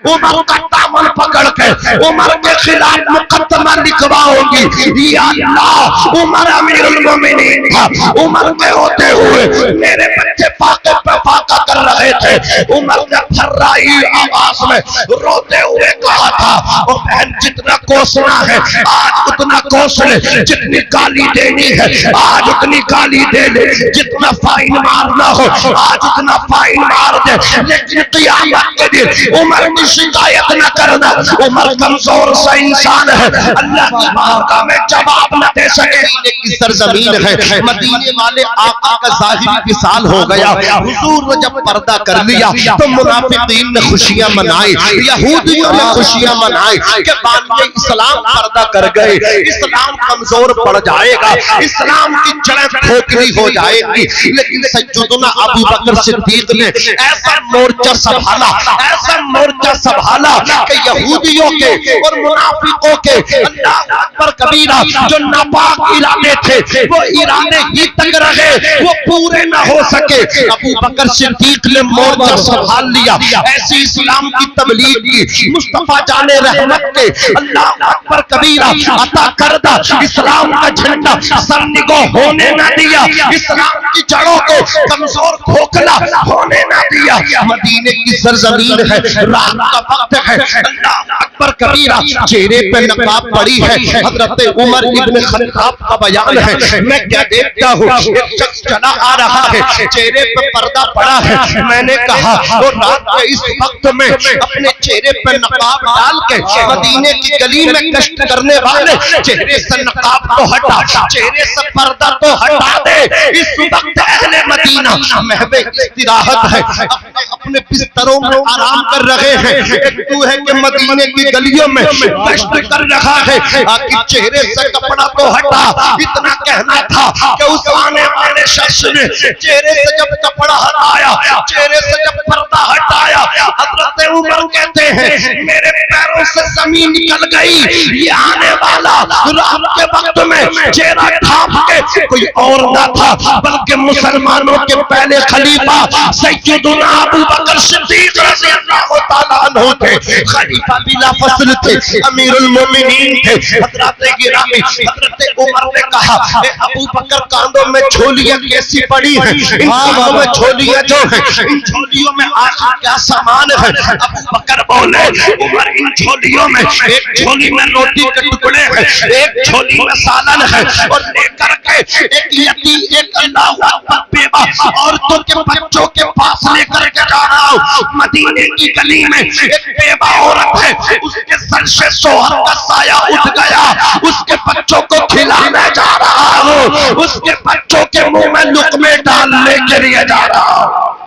عمر کا دامن پکڑ کے عمر کے خلاف مقدمہ لکھواؤں گی. یا اللہ عمر امیر المومنین تھا, عمر کے ہوتے ہوئے میرے بچے فاقے پہ فاقہ کر رہے تھے. عمر نے پھرائی آواز میں روتے ہوئے کہا تھا او بہن جتنا کوسنا ہے آج اتنا کوس لے, جتنی گالی دینی ہے آج اتنی گالی دے لے, جتنا فائن مارنا ہو آج اتنا فائن مار دے, لیکن قیامت کے دن عمر کی شکایت نہ کرنا. عمر کمزور سا انسان ہے, اللہ کی بارگاہ میں جواب نہ دے سکے. مدینے کی سرزمین ہے, مدینے والے آقا کا ظاہری وصال ہو گیا. حضور نے جب پردہ کر لیا تو منافقین نے خوشیاں منائی, یہودیوں نے خوشیاں منائی کہ بانیے اسلام پردہ کر گئے, اسلام کمزور پڑ جائے گا, اسلام کی جڑیں کھوکھلی ہو جائے گی. لیکن سیدنا ابو بکر صدیق نے ایسا مورچہ سنبھالا, ایسا مورچہ سنبھالا کہ یہودیوں کے اور منافقوں کے اللہ اکبر کبیرہ جو ناپاک ارادے تھے وہ ارادے ہی تک رہے, وہ پورے نہ ہو سکے. ابو بکر صدیق نے مورچہ سنبھال لیا, ایسی اسلام کی تبلیغ کی, مصطفیٰ جان رحمت کے اللہ اکبر کبیرہ عطا کردہ اسلام کا جھنڈا سرنگو ہونے نہ دیا, اسلام کی جڑوں کو کمزور کھوکھلا ہونے نہ دیا. مدینے کی سرزمین ہے, رات کا وقت ہے, اللہ اکبر کبیرہ چہرے پہ نقاب پڑی ہے. حضرت عمر ابن خطاب کا بیان ہے, میں کیا دیکھتا ہوں ایک شخص چلا آ رہا ہے, چہرے پہ پردہ پڑا ہے. میں نے کہا وہ رات کے اس وقت میں اپنے چہرے پہ نقاب ڈال کے مدینے کی گلی میں گشت کرنے والے چہرے سے نقاب تو ہٹا, چہرے سے پردہ تو ہٹا دے. اس وقت اہل مدینہ محو استراحت ہے, اپنے بستروں میں آرام کر رہے ہیں. ایک تو ہے کہ مدینے کی گلیوں میں گشت کر رہا ہے, آخر چہرے سے کپڑا تو ہٹا. اتنا کہنا تھا کہ اس آنے والے شخص نے چہرے سے جب کپڑا ہٹایا, چہرے سے جب پردہ ہٹایا, حضرت عمر کہتے ہیں میرے پیروں سے زمین نکل گئی. یہ آنے والا رات کے وقت میں چہرہ ڈھانپ کے کوئی اور نہ تھا بلکہ مسلمانوں کے پہلے خلیفہ سیدنا ابو بکر صدیق رضی اللہ تعالیٰ عنہ تھے. خلیفہ بلا فصل تھے, امیر المومنین تھے. حضرت گرامی حضرت عمر نے کہا اے ابو بکر کاندوں میں جھولیاں کیسی پڑی ہیں, ان کاندوں میں جھولیاں جو ہیں ان جھولیوں میں آخر کیا سامان ہے. ابو بکر بولے عمر ان جھولیوں میں ایک جھولی میں روٹی کے ٹکڑے ہیں, ایک جھولی میں سالن ہے, اور لے کر کے ایک یتیم ایک اللہ اکبر بیوہ عورتوں کے بچوں کے پاس لے کر کے جا رہا ہوں. مدینے کی گلی میں ایک بیوہ عورت ہے, اس کے سر سے شوہر کا سایہ اٹھ گیا, اس کے بچوں کو کھلانے جا رہا ہوں, اس کے بچوں کے منہ میں لقمے ڈالنے کے لیے جا رہا ہوں,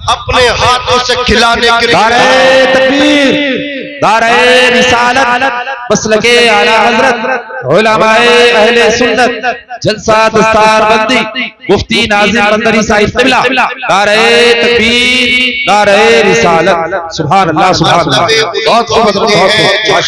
اپنے ہاتھوں سے کھلانے کے لیے. نعرہ تکبیر, نعرہ رسالت, مسلک اعلی حضرت علماء اہل سنت, جلسہ دستار بندی مفتی ناظم بندری صاحب قبلہ. نعرہ تکبیر, نعرہ رسالت. سبحان اللہ, سبحان اللہ. بہت خوب, بہت خوب.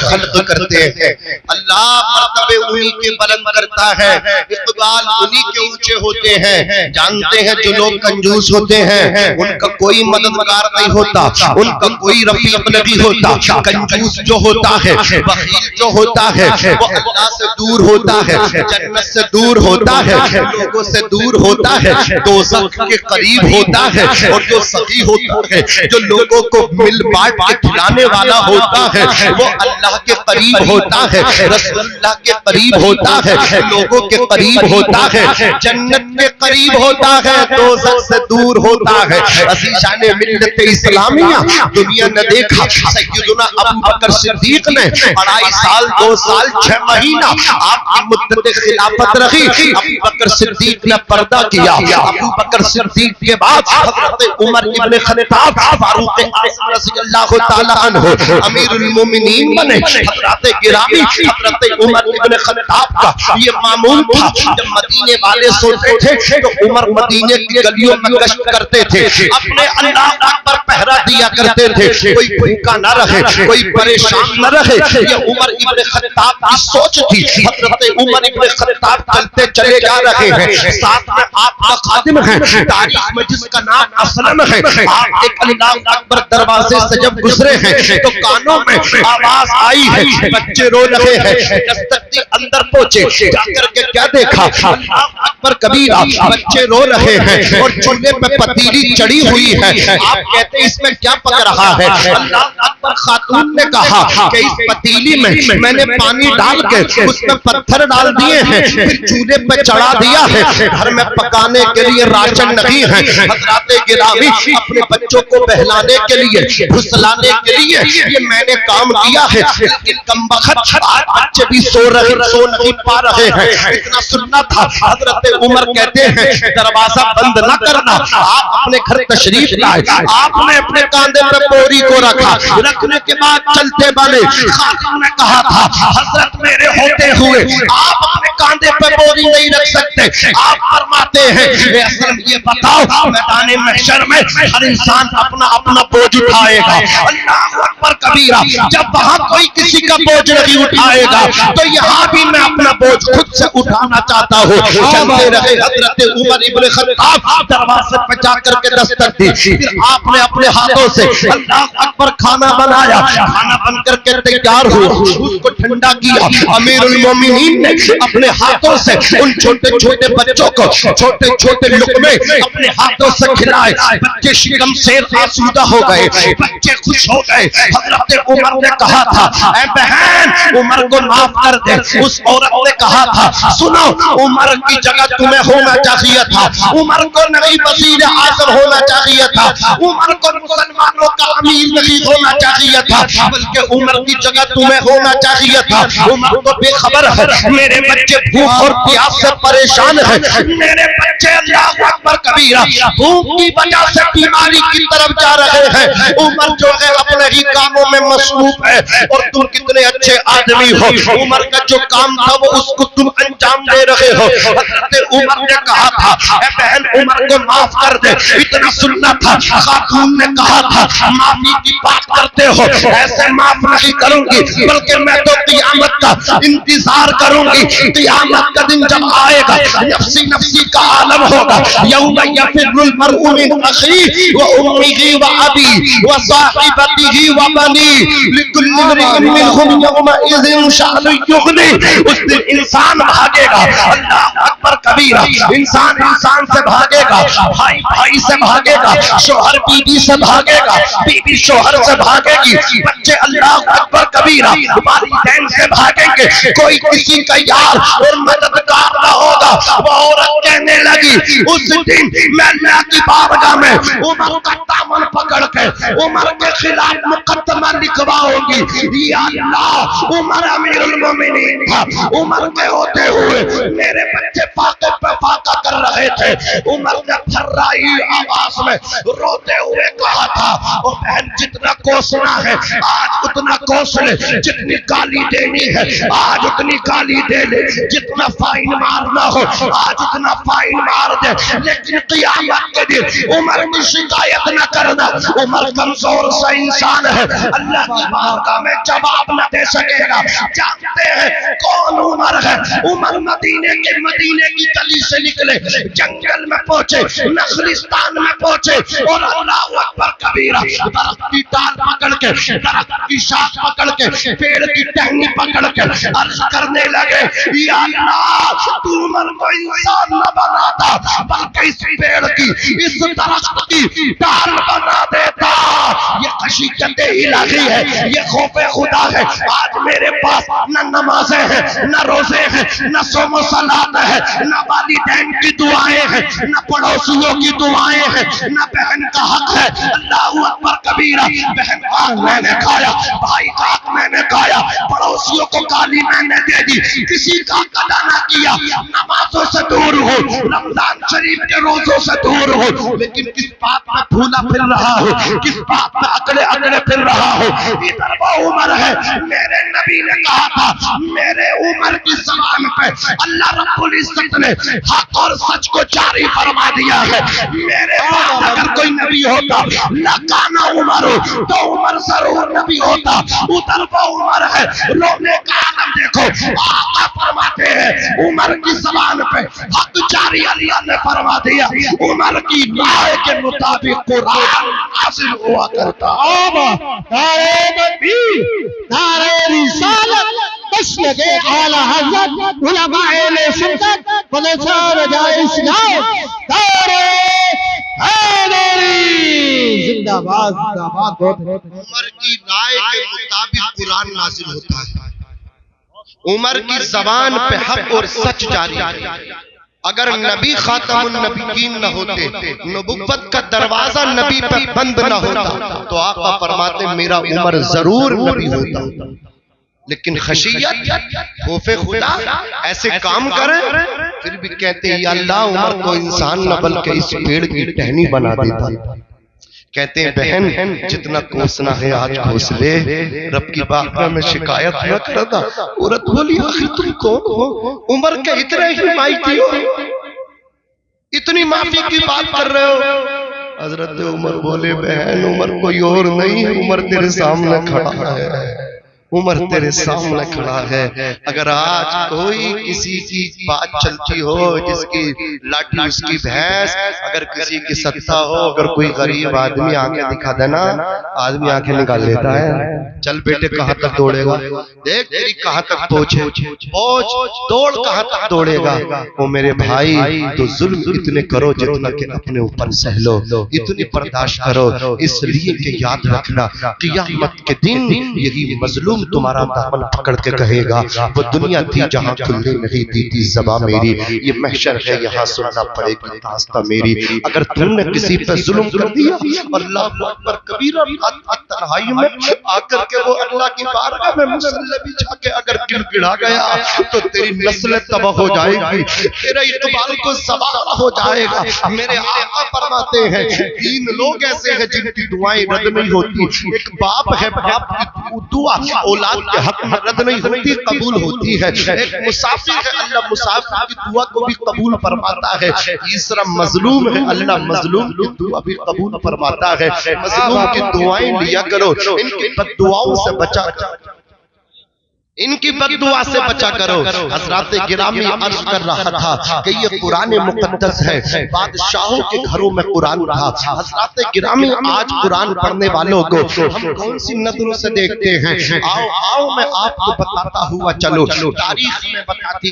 خلق کرتے ہیں, اللہ مرتبے انہی کے بلند کرتا ہے, اقبال انہی کے اونچے ہوتے ہیں. جانتے ہیں جو لوگ کنجوس ہوتے ہیں ان کا کوئی مددگار نہیں ہوتا, ان کا کوئی رفیق نہیں ہوتا. کنجوس جو ہوتا ہے, بخیل جو ہوتا ہے, وہ اللہ سے دور ہوتا ہے, جنت سے دور ہوتا ہے, لوگوں سے دور ہوتا ہے, دوزخ کے قریب ہوتا ہے. اور جو سخی ہوتا ہے, جو لوگوں کو مل بانٹ کے کھلانے والا ہوتا ہے, وہ اللہ کے قریب ہوتا ہے, رسول اللہ کے قریب ہوتا ہے, لوگوں کے قریب ہوتا ہے, جنت کے قریب ہوتا ہے, دوزخ سے دور ہوتا ہے. عزیزان ملت اسلامیہ, دنیا نے دیکھا سیدنا ابو بکر صدیق نے 2.5 سال 2 سال 6 مہینہ آپ کی مدت خلافت رہی. ابو بکر صدیق نے پردہ کیا. ابو بکر صدیق کے بعد حضرت عمر ابن خطاب فاروق اعظم رضی اللہ تعالیٰ عنہ امیر المومنین بنے. حضرت گرامی حضرت عمر ابن خطاب کا یہ معمول تھا, جب مدینے والے سوتے تھے تو عمر مدینے کی گلیوں میں گشت کرتے تھے, اپنے اللہ پر پہرا دیا کرتے تھے کوئی بھوکا نہ رہے, کوئی پریشان نہ رہے. یہ عمر ابن خطاب کی سوچ تھی. حضرت عمر ابن خطاب چلتے چلے جا رہے ہیں, ساتھ میں آپ کا خادم ہے تاریخ میں جس کا نام اسلم ہے. آپ ایک اللہ اکبر دروازے سے جب گزرے ہیں تو کانوں میں آواز آئی ہے, بچے رو رہے ہیں. دستک اندر پہنچے, جا کر کے کیا دیکھا, اللہ اکبر کبیرہ, بچے رو رہے ہیں اور چولہے پہ پتیلی چڑھی ہوئی ہے. آپ کہتے ہیں اس میں کیا پک رہا ہے؟ اللہ اکبر خاتون نے کہا کہ اس پتیلی میں نے پانی ڈال کے اس میں پتھر ڈال دیے ہیں, پھر چولہے پہ چڑھا دیا ہے. گھر میں پکانے کے لیے راشن نہیں ہے. حضرات گرامی, اپنے بچوں کو بہلانے کے لیے, پھسلانے کے لیے یہ میں نے کام کیا ہے. لیکن کمبخت بچے بھی سو نہیں پا رہے ہیں. اتنا سننا تھا. حضرت عمر کہتے ہیں دروازہ بند نہ کرنا. آپ اپنے گھر تشریف لائے, آپ نے اپنے کاندھے پہ بوری کو رکھا, رکھنے کے بعد چلتے بنے. خاتون نے کہا تھا حضرت میرے ہوتے ہوئے آپ اپنے کاندھے پہ بوری نہیں رکھ سکتے. آپ فرماتے ہیں اصل یہ بتاؤ میدان محشر میں ہر انسان اپنا اپنا بوجھ اٹھائے گا. اللہ اکبر کبیرہ, جب وہاں کوئی کسی کا بوجھ نہیں اٹھائے گا تو یہاں بھی میں اپنا بوجھ خود سے اٹھانا چاہتا ہوں. چلتے رہے. حضرت عمر ابن خطاب دروازے پہ جا کر کے دستک دی. پھر آپ نے اپنے ہاتھوں سے اللہ اکبر کھانا بنایا. کھانا بن کر کے تیار ہوا, اس کو ٹھنڈا کیا. امیر المومنین نے اپنے ہاتھوں سے ان چھوٹے چھوٹے بچوں کو چھوٹے چھوٹے لقمے اپنے ہاتھوں سے کھلائے. بچے شکم سے آسودہ ہو گئے, بچے خوش ہو گئے. حضرت عمر نے کہا تھا اے بہن عمر کو معاف کر دے. اس عورت نے کہا تھا سنو, عمر کی جگہ تمہیں ہونا چاہیے تھا. عمر کو نئی وزیر اعظم ہونا چاہیے تھا. عمر کو مسلمانوں کا امیر نہیں ہونا چاہیے تھا, بلکہ عمر کی جگہ تمہیں ہونا چاہیے تھا. عمر کو بے خبر ہے میرے بچے بھوک اور پیاس سے پریشان ہیں. میرے بچے اللہ اکبر کبیرہ بھوک کی وجہ سے بیماری کی طرف جا رہے ہیں. عمر جو ہے اپنے ہی کاموں میں مصروف ہے. اور تم کتنے اچھے آدمی ہو, عمر کا جو کام تھا وہ اس کو تم انجام دے رہے ہو. حضرت عمر نے کہا تھا اے بہن عمر کو معاف کر دے. اتنا سننا تھا. خاتون نے کہا تھا معافی کی بات کرتے ہو, ایسے معاف نہیں کروں گی بلکہ میں تو قیامت کا انتظار کروں گی. قیامت کا دن جب آئے گا نفسی نفسی کا عالم ہوگا. یوم یفر المرء من اخیہ وامہ وابی وصاحبتہ وبنیہ لکل امرئ منہم یومئذ شأن یغنی. اس دن انسان بھاگے گا. اللہ اکبر کبیرہ, انسان انسان سے بھاگے گا, بھائی بھائی سے بھاگے گا, شوہر بیوی سے بھاگے گا, بیوی شوہر سے بھاگے گی, بچے اللہ اکبر کبیرہ والدین سے بھاگیں گے. کوئی کسی کا یار اور مددگار نہ ہوگا. وہ عورت کہنے لگی اس دن میں اللہ کی بارگاہ میں عمر کا دامن پکڑ کے عمر کے خلاف مقدمہ لکھواؤں گی. یا اللہ عمر امیر المومنین تھا, عمر کے ہوتے ہوئے میرے بچے فاقے پہ فاقہ کر رہے تھے. عمر نے پھرائی آواز میں روتے ہوئے کہا تھا او بہن جتنا کوسنا ہے آج اتنا کوس لے, جتنی گالی دینی ہے آج اتنی گالی دے لے, جتنا فائن مارنا ہو آج اتنا فائن مار دے. لیکن قیامت کے دن عمر کی شکایت نہ کرنا. عمر کمزور سا انسان ہے, اللہ کی بارگاہ میں جواب نہ دے سکے گا. جانتے ہیں کون عمر ہے؟ عمر مدینے کی گلی سے نکلے, جنگل میں پہنچے, نخلستان میں پہنچے اور اللہ اکبر کبیرہ درخت کی ڈال پکڑ کے, درخت کی شاخ پکڑ کے, پیڑ کی ٹہنی پکڑ کے عرض کرنے لگے یا اللہ تو عمر کو انسان نہ بناتا بلکہ اس پیڑ کی, اس درخت کی ڈال بنا دیتا. یہ خشیت الہی ہے, یہ خوف خدا ہے. آج میرے پاس نہ نمازیں ہیں, نہ روزے ہیں, نہ صوم و صلات ہے, نہ والدین کی دعائیں ہیں, نہ پڑوسیوں کی دعائیں ہیں, نہ بہن کا حق ہے. اللہ اکبر کبیرہ, بہن کا حق میں نے کھایا, بھائی کا حق میں نے کھایا, پڑوسیوں کو گالی میں نے دے دی, کسی کا ادا نہ کیا. نمازوں سے دور ہو, رمضان شریف کے روزوں سے دور ہو, لیکن کس بات میں پھولا پھر رہا ہو, کس بات میں اکڑے اکڑے پھر رہا ہوں ادھر وہ عمر ہے میرے نبی نے کہا تھا میرے عمر کی زبان پہ اللہ رب العزت نے حق اور سچ کو جاری فرما دیا ہے میرے بعد اگر کوئی نبی ہوتا لکانا عمر تو عمر ضرور نبی ہوتا ادھر وہ عمر ہے رونے کا عالم دیکھو آقا فرماتے ہیں عمر کی زبان پہ حق جاری اللہ نے فرما دیا عمر کی رائے کے مطابق قرآن حاصل ہوا کرتا نعرہ تکبیر نعرہ رسالت مسلک اعلی حضرت علماء اہل سنت خلفائے رجائے اسلام نعرہ حیدری زندہ باد زندہ باد عمر کی رائے کے مطابق قرآن نازل ہوتا ہے عمر کی زبان پہ حق اور سچ جاری ہے اگر نبی خاتم النبیین نہ ہوتے نبوت کا دروازہ نبی پہ بند نہ ہوتا تو آقا فرماتے میرا عمر ضرور نبی ہوتا لیکن خشیت خوف خدا ایسے کام کریں پھر بھی کہتے ہیں یا اللہ عمر کو انسان نہ بلکہ اس پیڑ کی ٹہنی بنا دیتا کہتے ہیں بہن جتنا کوسنا ہے آج کوس لے رب کی بارگاہ میں شکایت نہ کرنا عورت بولی آخر تم کون ہو عمر کے اتنے ہی مائیتی ہو اتنی معافی کی بات کر رہے ہو حضرت عمر بولے بہن عمر کوئی اور نہیں ہے عمر تیرے سامنے کھڑا ہے عمر تیرے سامنے کھڑا ہے اگر آج کوئی کسی کی بات چلتی ہو جس کی لاٹھی اس کی بھینس اگر کسی کی ستا ہو اگر کوئی غریب آدمی آنکھیں دکھا دینا آدمی آنکھیں نکال لیتا ہے چل بیٹے کہاں تک دوڑے گا دیکھ تیری کہاں تک پہنچے پہنچ دوڑ کہاں تک دوڑے گا وہ میرے بھائی تو ظلم اتنے کرو جتنا کہ اپنے اوپر سہلو اتنی برداشت کرو اس لیے کہ یاد رکھنا قیامت کے دن یہی مظلوم تمہارا دامن پکڑ کے کہے گا وہ دنیا تھی جہاں کھلنے نہیں دی تھی زبان میری یہ محشر ہے یہاں سننا پڑے گی داستان میری اگر تم نے کسی پہ ظلم کر دیا اللہ اکبر کبیرہ تنہائی میں آ کر کے وہ اللہ کی بارگاہ میں مصلی بچھا کے اگر گڑ گڑا گیا تو تیری نسل تباہ ہو جائے گی تیرا اقبال کو زوال ہو جائے گا میرے آقا فرماتے ہیں تین لوگ ایسے ہیں جن کی دعائیں رد نہیں ہوتی ایک باپ ہے باپ کی دعا اولاد کے حق میں رد نہیں ہوتی قبول ہوتی ہے ایک مسافر ہے اللہ مسافر کی دعا کو بھی قبول فرماتا ہے تیسرا مظلوم ہے اللہ مظلوم کی دعا بھی قبول فرماتا ہے مظلوم کی دعائیں لیا کرو ان کی بد دعاؤں سے بچا ان کی بد دعا سے بچا کرو حضرات گرامی عرض کر رہا تھا کہ یہ قرآن مقدس ہے بادشاہوں کے گھروں میں قرآن تھا حضرات گرامی آج قرآن پڑھنے والوں کو ہم کون سی نظروں سے دیکھتے ہیں آؤ میں آپ کو بتاتا ہوا چلو تاریخ میں بتاتی